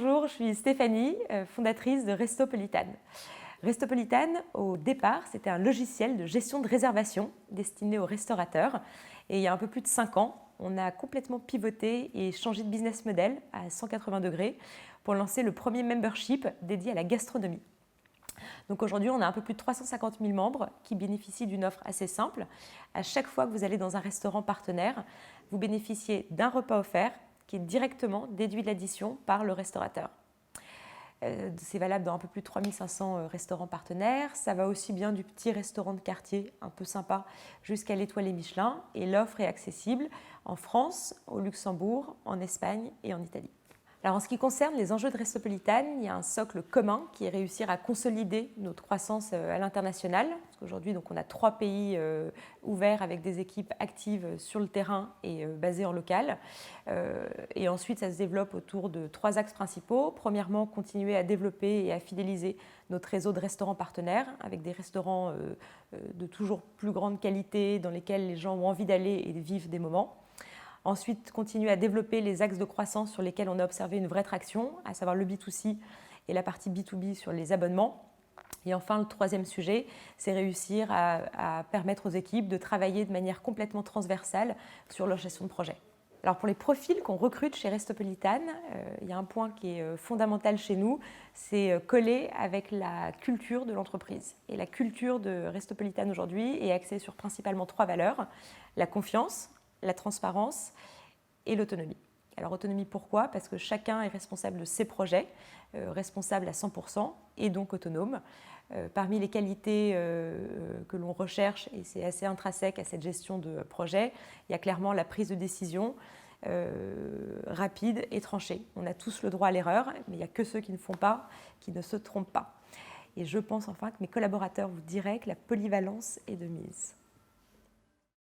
Bonjour, je suis Stéphanie, fondatrice de Restopolitane. Restopolitane, au départ, c'était un logiciel de gestion de réservation destiné aux restaurateurs. Et il y a un peu plus de 5 ans, on a complètement pivoté et changé de business model à 180 degrés pour lancer le premier membership dédié à la gastronomie. Donc aujourd'hui, on a un peu plus de 350 000 membres qui bénéficient d'une offre assez simple. À chaque fois que vous allez dans un restaurant partenaire, vous bénéficiez d'un repas offert qui est directement déduit de l'addition par le restaurateur. C'est valable dans un peu plus de 3500 restaurants partenaires. Ça va aussi bien du petit restaurant de quartier, un peu sympa, jusqu'à l'étoilé Michelin. Et l'offre est accessible en France, au Luxembourg, en Espagne et en Italie. Alors en ce qui concerne les enjeux de Restopolitane, il y a un socle commun qui est réussir à consolider notre croissance à l'international. Parce qu'aujourd'hui, on a 3 pays ouverts avec des équipes actives sur le terrain et basées en local. Et ensuite, ça se développe autour de 3 axes principaux. Premièrement, continuer à développer et à fidéliser notre réseau de restaurants partenaires avec des restaurants de toujours plus grande qualité dans lesquels les gens ont envie d'aller et vivent des moments. Ensuite, continuer à développer les axes de croissance sur lesquels on a observé une vraie traction, à savoir le B2C et la partie B2B sur les abonnements. Et enfin, le troisième sujet, c'est réussir à permettre aux équipes de travailler de manière complètement transversale sur leur gestion de projet. Alors pour les profils qu'on recrute chez Restopolitane, il y a un point qui est fondamental chez nous, c'est coller avec la culture de l'entreprise. Et la culture de Restopolitane aujourd'hui est axée sur principalement 3 valeurs, la confiance, la transparence et l'autonomie. Alors autonomie pourquoi? Parce que chacun est responsable de ses projets, responsable à 100% et donc autonome. Parmi les qualités que l'on recherche, et c'est assez intrinsèque à cette gestion de projet, il y a clairement la prise de décision rapide et tranchée. On a tous le droit à l'erreur, mais il n'y a que ceux qui ne font pas, qui ne se trompent pas. Et je pense enfin que mes collaborateurs vous diraient que la polyvalence est de mise.